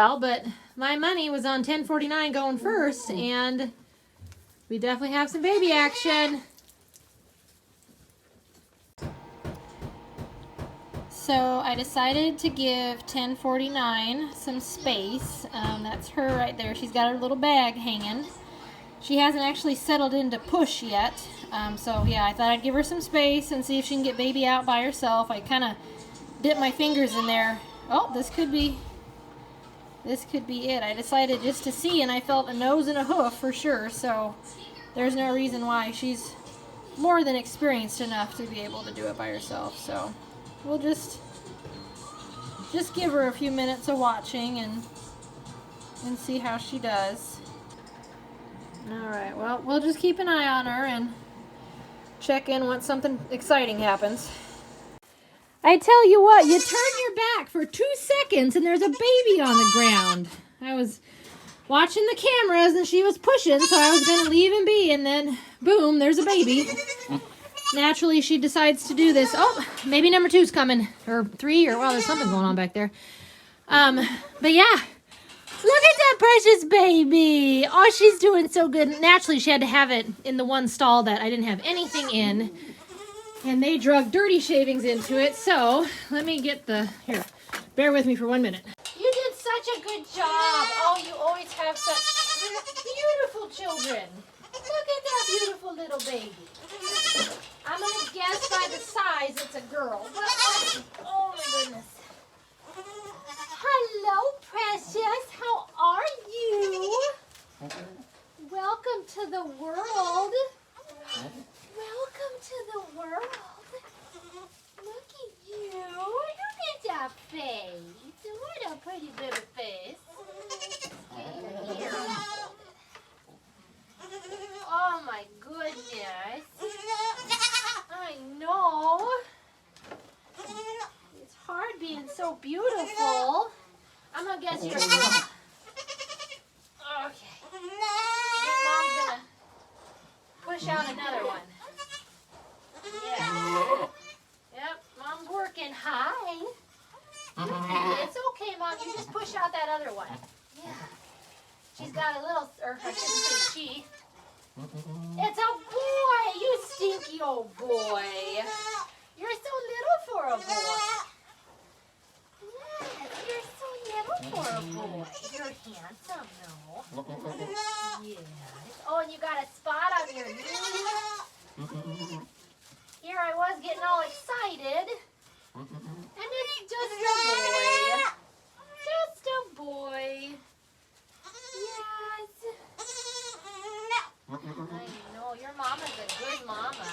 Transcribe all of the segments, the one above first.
well, but my money was on 1049 going first, and we definitely have some baby action. So I decided to give 1049 some space. That's her right there. She's got her little bag hanging. She hasn't actually settled into push yet. So yeah, I thought I'd give her some space and see if she can get baby out by herself. I kind of dipped my fingers in there. Oh, this could be it. I decided just to see, and I felt a nose and a hoof for sure. So there's no reason why. She's more than experienced enough to be able to do it by herself. So we'll just give her a few minutes of watching and see how she does. All right, well, we'll just keep an eye on her and check in once something exciting happens. I tell you what, you turn your back for 2 seconds and there's a baby on the ground. I was watching the cameras and she was pushing, so I was going to leave and be, and then boom, there's a baby. Naturally, she decides to do this. Oh, maybe number 2's coming, or 3, or well, there's something going on back there. But yeah, look at that precious baby. Oh, she's doing so good. Naturally, she had to have it in the one stall that I didn't have anything in, and they drug dirty shavings into it. So let me get here. Bear with me for 1 minute. You did such a good job. Oh, you always have such beautiful children. Look at that beautiful little baby. I'm going to guess by the size it's a girl. But, oh my goodness. Hello, precious. How are you? Welcome to the world. Welcome to the world. Look at you. Look at that face. What a pretty little face. Here. Oh my goodness. I know. It's hard being so beautiful. I'm gonna guess you're a girl. Okay. Your mom's gonna push out another one. Yeah. Yep, Mom's working. Hi. It's okay, Mom. You just push out that other one. Yeah. She's got a little, or I shouldn't say she. It's a boy, you stinky old boy. You're so little for a boy. Yes, you're so little for a boy. You're handsome, though. Yes. Oh, and you got a spot on your knee. Here I was getting all excited. And it's just a boy. Just a boy. Yes. I know, your mama's a good mama.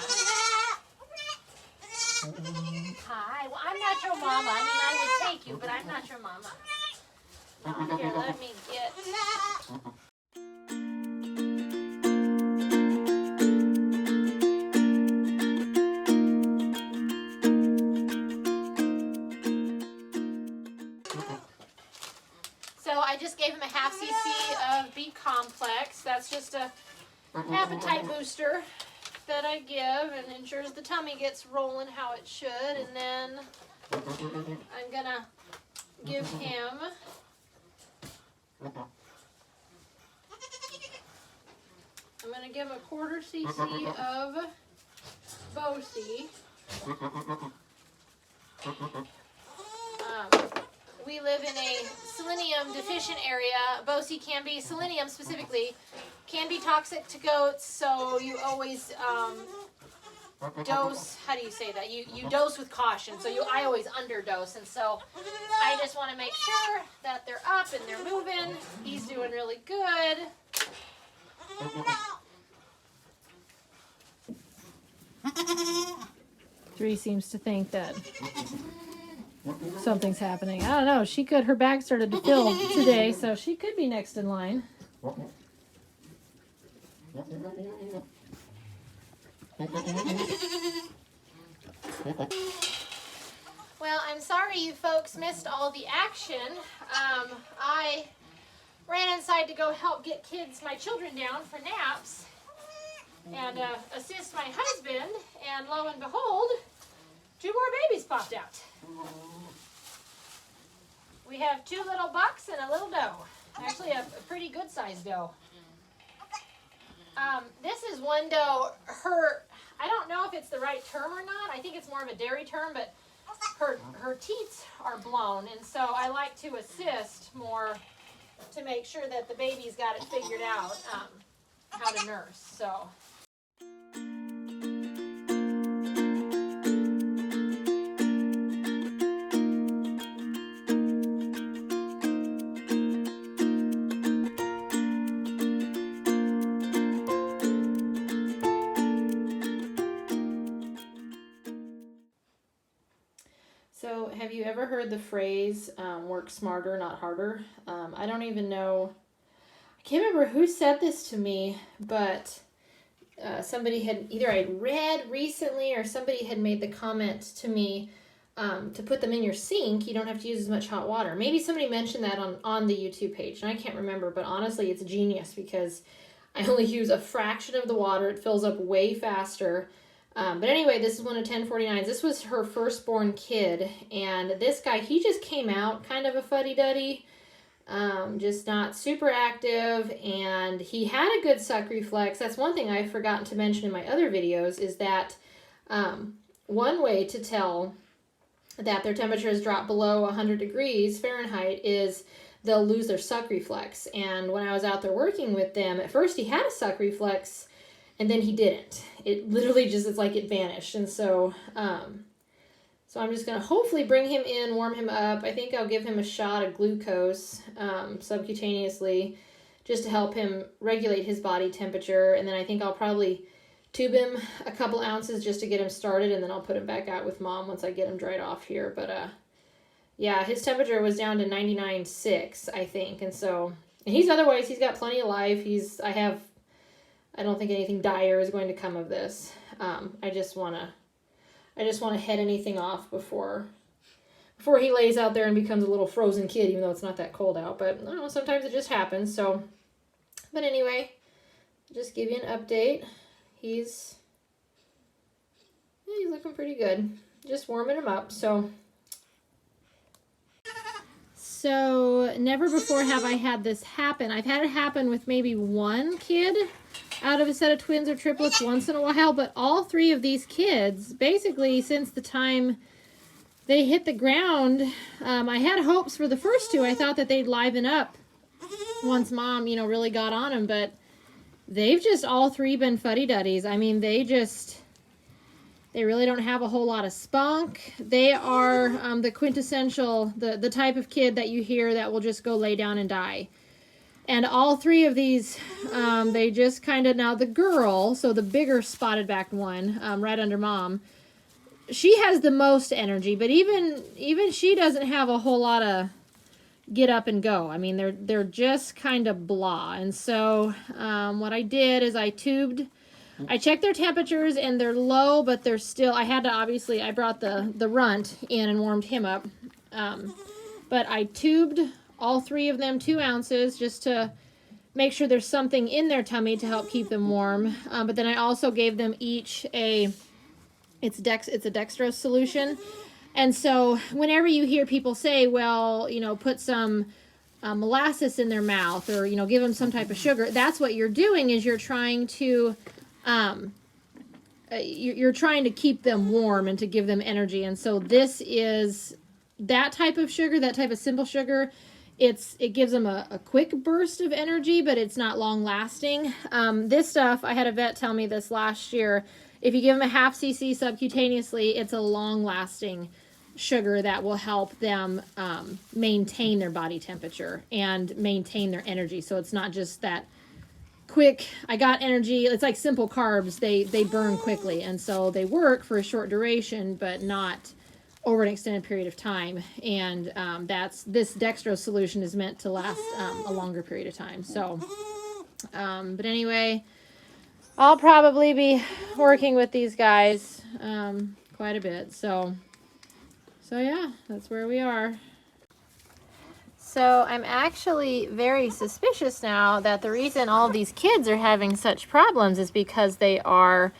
Hi. Well, I'm not your mama. I mean, I would take you, but I'm not your mama. Oh, here, let me get... So I just gave him a half cc of B complex. That's just a appetite booster that I give and ensures the tummy gets rolling how it should. And then I'm gonna give him a quarter cc of Bosie. We live in a selenium deficient area. Bosie can be, selenium specifically, can be toxic to goats, so you always dose, how do you say that? You dose with caution, so I always underdose, and so I just want to make sure that they're up and they're moving. He's doing really good. 3 seems to think that something's happening. I don't know. Her bag started to fill today, so she could be next in line. Well, I'm sorry you folks missed all the action. I ran inside to go help get my children down for naps and assist my husband, and lo and behold, 2 more babies popped out. We have 2 little bucks and a little doe. Actually, a pretty good sized doe. This is one doe. I don't know if it's the right term or not. I think it's more of a dairy term, but her teats are blown, and so I like to assist more to make sure that the baby's got it figured out how to nurse. So. So have you ever heard the phrase, work smarter, not harder? I don't even know, I can't remember who said this to me, but somebody had, either I'd read recently or somebody had made the comment to me to put them in your sink, you don't have to use as much hot water. Maybe somebody mentioned that on the YouTube page, and I can't remember, but honestly it's genius because I only use a fraction of the water. It fills up way faster. But anyway, this is one of 1049's. This was her firstborn kid, and this guy, he just came out kind of a fuddy-duddy, just not super active, and he had a good suck reflex. That's one thing I've forgotten to mention in my other videos, is that one way to tell that their temperature has dropped below 100 degrees Fahrenheit is they'll lose their suck reflex. And when I was out there working with them, at first he had a suck reflex, and then he didn't. It literally just, it's like it vanished. And so, so I'm just going to hopefully bring him in, warm him up. I think I'll give him a shot of glucose subcutaneously just to help him regulate his body temperature. And then I think I'll probably tube him a couple ounces just to get him started, and then I'll put him back out with Mom once I get him dried off here. But yeah, his temperature was down to 99.6, I think. And so, and he's otherwise, he's got plenty of life. I don't think anything dire is going to come of this. I just want to head anything off before he lays out there and becomes a little frozen kid, even though it's not that cold out. But I don't know, sometimes it just happens. So, but anyway, just give you an update. He's looking pretty good. Just warming him up. So never before have I had this happen. I've had it happen with maybe one kid out of a set of twins or triplets once in a while, but all 3 of these kids, basically since the time they hit the ground, I had hopes for the first 2. I thought that they'd liven up once Mom, really got on them, but they've just all 3 been fuddy-duddies. I mean, they really don't have a whole lot of spunk. They are the quintessential, the type of kid that you hear that will just go lay down and die. And all 3 of these, they just kind of, now the girl, so the bigger spotted backed one, right under Mom, she has the most energy, but even she doesn't have a whole lot of get up and go. I mean, they're just kind of blah. And so what I did is I checked their temperatures, and they're low, but they're still, I had to, obviously, I brought the runt in and warmed him up. But I tubed all 3 of them 2 ounces just to make sure there's something in their tummy to help keep them warm. But then I also gave them each it's a dextrose solution. And so whenever you hear people say, well, put some molasses in their mouth, or, give them some type of sugar, that's what you're doing, is you're trying to you're trying to keep them warm and to give them energy. And so this is that type of sugar, that type of simple sugar. It gives them a quick burst of energy, but it's not long lasting. This stuff, I had a vet tell me this last year, if you give them a half cc subcutaneously, it's a long lasting sugar that will help them maintain their body temperature and maintain their energy. So it's not just that quick, I got energy. It's like simple carbs. They burn quickly, and so they work for a short duration, but not over an extended period of time. And this dextrose solution is meant to last a longer period of time. So, but anyway, I'll probably be working with these guys quite a bit. So yeah, that's where we are. So I'm actually very suspicious now that the reason all of these kids are having such problems is because they are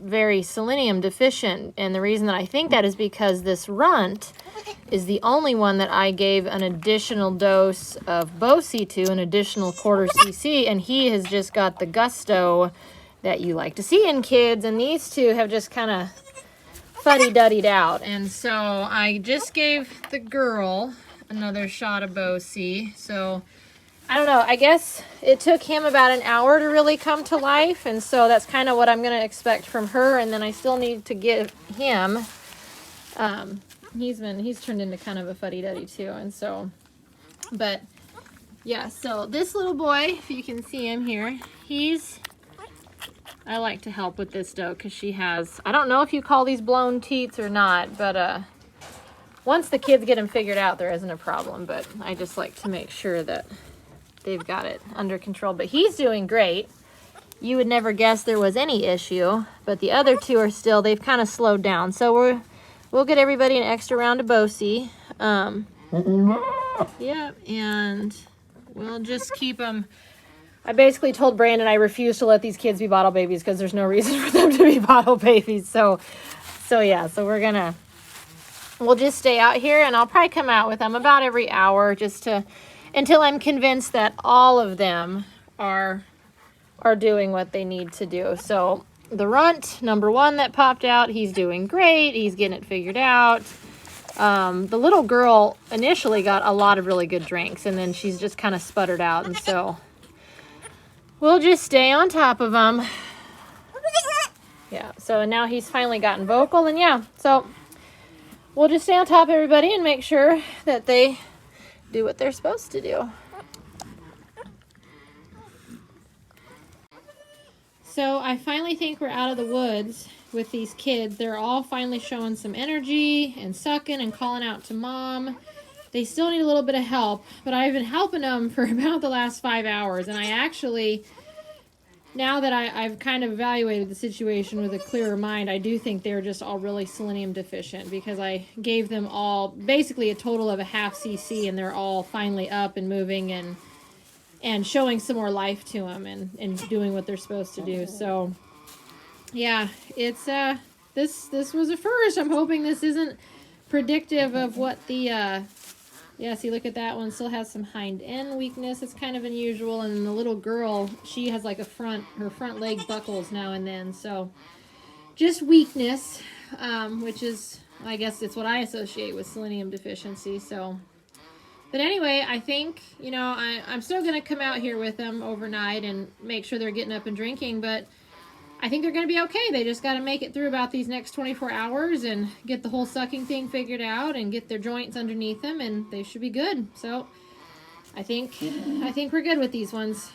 very selenium deficient. And the reason that I think that is because this runt is the only one that I gave an additional dose of Bosi to, an additional quarter cc, and he has just got the gusto that you like to see in kids, and these two have just kind of fuddy-duddied out. And so I just gave the girl another shot of Bosi. So I don't know, I guess it took him about an hour to really come to life, and so that's kind of what I'm going to expect from her. And then I still need to give him, he's turned into kind of a fuddy-duddy too. And so, but yeah, so this little boy, if you can see him here, I like to help with this doe because she has, I don't know if you call these blown teats or not, but once the kids get them figured out, there isn't a problem. But I just like to make sure that they've got it under control. But he's doing great. You would never guess there was any issue, but the other two are still, they've kind of slowed down. So we'll get everybody an extra round of Bosi. Yeah, and we'll just keep them. I basically told Brandon I refuse to let these kids be bottle babies because there's no reason for them to be bottle babies. So yeah, so we'll just stay out here, and I'll probably come out with them about every hour just to, until I'm convinced that all of them are doing what they need to do. So the runt, number one that popped out, he's doing great. He's getting it figured out. The little girl initially got a lot of really good drinks, and then she's just kind of sputtered out. And so we'll just stay on top of them. Yeah, so now he's finally gotten vocal, and yeah, so we'll just stay on top of everybody and make sure that they do what they're supposed to do. So I finally think we're out of the woods with these kids. They're all finally showing some energy and sucking and calling out to mom. They still need a little bit of help, but I've been helping them for about the last 5 hours. And I actually, now that I've kind of evaluated the situation with a clearer mind, I do think they're just all really selenium deficient, because I gave them all basically a total of a half cc, and they're all finally up and moving and showing some more life to them and doing what they're supposed to do. So yeah, it's this was a first. I'm hoping this isn't predictive of what the yeah, see, look at that one. Still has some hind end weakness. It's kind of unusual. And the little girl, she has like her front leg buckles now and then. So just weakness, which is, I guess it's what I associate with selenium deficiency. So, but anyway, I think, you know, I'm still going to come out here with them overnight and make sure they're getting up and drinking. But I think they're going to be okay. They just got to make it through about these next 24 hours and get the whole sucking thing figured out and get their joints underneath them, and they should be good. So I think we're good with these ones.